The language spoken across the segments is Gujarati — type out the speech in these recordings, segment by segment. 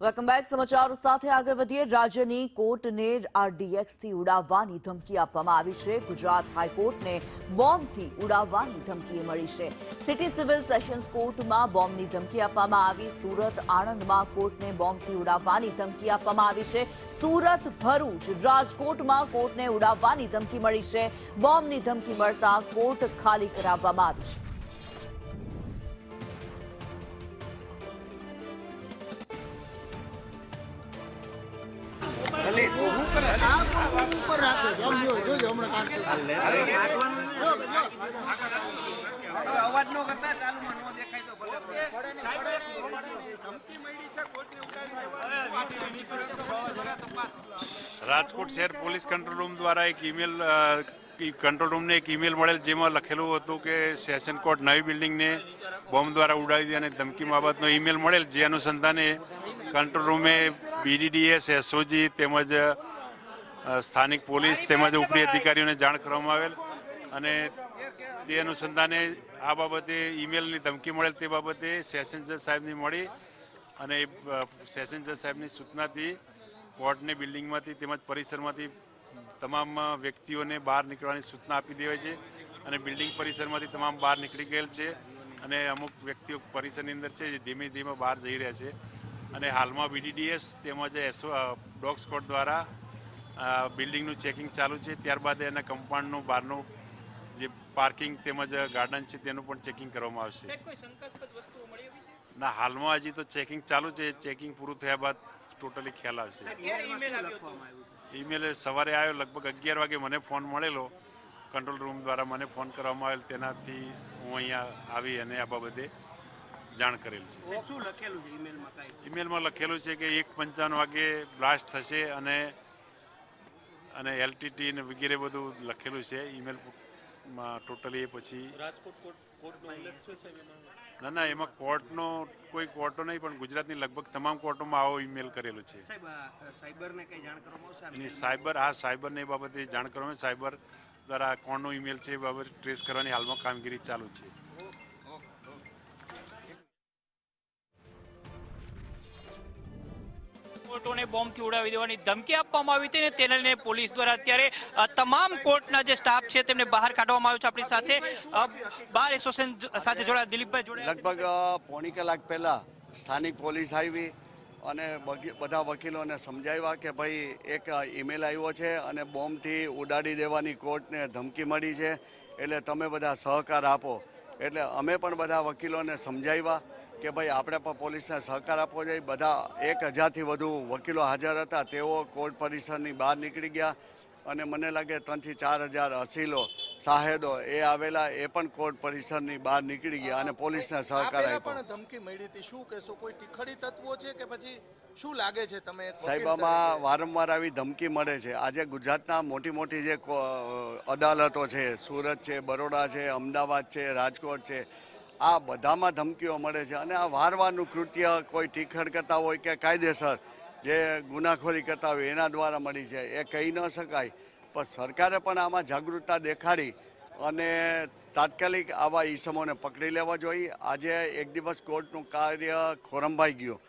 વેલકમ બેક સમાચારો સાથે આગળ વધીએ રાજ્યની કોર્ટને આરડીએક્સથી ઉડાવવાની ધમકી આપવામાં આવી છે। ગુજરાત હાઈકોર્ટને બોમ્બથી ઉડાવવાની ધમકી મળી છે। સિટી સિવિલ સેશન્સ કોર્ટમાં બોમ્બની ધમકી આપવામાં આવી। સુરત આણંદમાં કોર્ટને બોમ્બથી ઉડાવવાની ધમકી આપવામાં આવી છે। સુરત ભરૂચ રાજકોટમાં કોર્ટને ઉડાવવાની ધમકી મળી છે। બોમ્બની ધમકી મળતા કોર્ટ ખાલી કરાવવામાં આવી છે। રાજકોટ શહેર પોલીસ કંટ્રોલ રૂમ દ્વારા એક ઈમેલ કંટ્રોલ રૂમને એક ઈમેલ મળેલ, જેમાં લખેલું હતું કે સેશન કોર્ટ નવી બિલ્ડિંગને બોમ્બ દ્વારા ઉડાવી દે અને ધમકી બાબતનો ઈમેલ મળેલ, જે અનુસંધાને કંટ્રોલ રૂમે બીડીડીએસ, એસઓજી તેમજ સ્થાનિક પોલીસ તેમજ ઉપરી અધિકારીઓને જાણ કરવામાં આવેલ અને તે અનુસંધાને આ બાબતે ઈમેલની ધમકી મળેલ તે બાબતે સેશન જજ સાહેબની મળી અને સેશન જજ સાહેબની સૂચનાથી કોર્ટની બિલ્ડિંગમાંથી તેમજ પરિસરમાંથી તમામ વ્યક્તિઓને બહાર નીકળવાની સૂચના આપી દેવાઈ છે અને બિલ્ડિંગ પરિસરમાંથી તમામ બહાર નીકળી ગયેલ છે અને અમુક વ્યક્તિઓ પરિસરની અંદર છે જે ધીમે ધીમે બહાર જઈ રહ્યા છે અને હાલમાં બીડીડીએસ તેમજ ડોગ સ્ક્વોડ દ્વારા બિલ્ડિંગનું ચેકિંગ ચાલુ છે। ત્યારબાદ એના કમ્પાઉન્ડનું બહારનું જે પાર્કિંગ તેમજ ગાર્ડન છે તેનું પણ ચેકિંગ કરવામાં આવશે। ના, હાલમાં હજી તો ચેકિંગ ચાલુ છે। ચેકિંગ પૂરું થયા બાદ ટોટલી ખ્યાલ આવશે। ઈમેલ સવારે આવ્યો, લગભગ 11 વાગે મને ફોન મળેલો, કંટ્રોલ રૂમ દ્વારા મને ફોન કરવામાં આવેલ, તેનાથી હું અહીંયા આવી અને આ બાબતે જાણ કરેલ છે। ઈમેલમાં લખેલું છે કે 1:55 વાગે બ્લાસ્ટ થશે અને એલટીટી ને વગેરે બધું લખેલું છે ઈમેલમાં ટોટલી। એ પછી ના, એમાં કોર્ટનો કોઈ કોર્ટો નહીં, પણ ગુજરાતની લગભગ તમામ કોર્ટોમાં આવો ઈમેલ કરેલો છે। સાયબરને એ બાબતે જાણ કરવામાં, સાયબર દ્વારા કોણનો ઈમેલ છે એ બાબતે ટ્રેસ કરવાની હાલમાં કામગીરી ચાલુ છે। કોર્ટોને બોમ્બથી ઉડાવી દેવાની ધમકી આપવામાં આવી હતી ને તેને લઈને પોલીસ દ્વારા અત્યારે તમામ કોર્ટના જે સ્ટાફ છે તેમને બહાર કાઢવામાં આવ્યો છે। આપણી સાથે બાર એસોસિએશન સાથે જોડાયા દિલીપભાઈ જોડાયા। લગભગ પોણી કલાક પહેલા સ્થાનિક પોલીસ આવી અને બધા વકીલોને સમજાવ્યા કે ભાઈ એક ઈમેલ આવ્યો છે અને બોમ્બથી ઉડાડી દેવાની કોર્ટને ધમકી મળી છે, એટલે તમે બધા સહકાર આપો। એટલે અમે પણ બધા વકીલોને સમજાવ્યા કે ભાઈ આપણે પણ પોલીસને સહકાર આપવો જોઈએ। બધા 1000થી વધુ વકીલો હાજર હતા, તેઓ કોર્ટ પરિસરની બહાર નીકળી ગયા અને મને લાગે 3 થી 4000 અસીલો શાહેદો એ આવેલા, એ પણ કોર્ટ પરિસરની બહાર નીકળી ગયા અને પોલીસને સહકાર આપ્યો। ધમકી મળી હતી, શું કહેશો? કોઈ તિખડી તત્વો છે કે પછી શું લાગે છે તમે? સાહેબ, આમાં વારંવાર આવી ધમકી મળે છે। આજે ગુજરાતના મોટી જે અદાલતો છે, સુરત છે, બરોડા છે, અમદાવાદ છે, રાજકોટ છે, આ બધામાં ધમકીઓ મળે છે અને આ વારવારનું કૃત્ય કોઈ ટીખડ કરતા હોય કે કાયદેસર જે ગુનાખોરી કરતા હોય એના દ્વારા મળી છે, એ કહી ન શકાય। પણ સરકારે પણ આમાં જાગૃતતા દેખાડી અને તાત્કાલિક આવા ઈસમોને પકડી લેવા જોઈએ। આજે એક દિવસ કોર્ટનું કાર્ય ખોરંભાઈ ગયું।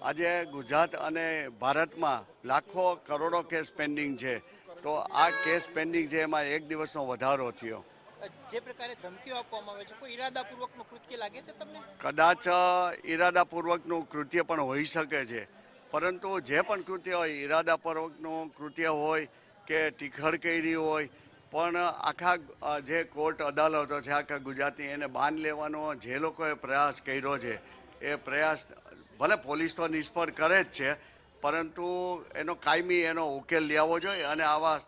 આજે ગુજરાત અને ભારતમાં લાખો કરોડો કેસ પેન્ડિંગ છે, તો આ કેસ પેન્ડિંગ છે એમાં એક દિવસનો વધારો થયો। જે પ્રકારે ધમકીઓ આપવામાં આવે છે, કોઈ ઈરાદાપૂર્વકનું કૃત્ય લાગે છે તમને? કદાચ ઈરાદાપૂર્વકનું કૃત્ય પણ હોઈ શકે છે, પરંતુ જે પણ કૃત્ય હોય, ઈરાદાપૂર્વકનું કૃત્ય હોય કે ટીખડ કરી હોય, પણ આખા જે કોર્ટ અદાલતો છે આખા ગુજરાતની, એને બાંધ લેવાનો જે લોકોએ પ્રયાસ કર્યો છે, એ પ્રયાસ ભલે પોલીસ તો નિષ્ફળ કરે જ છે, પરંતુ એનો કાયમી એનો ઉકેલ લેવો જોઈએ અને આવા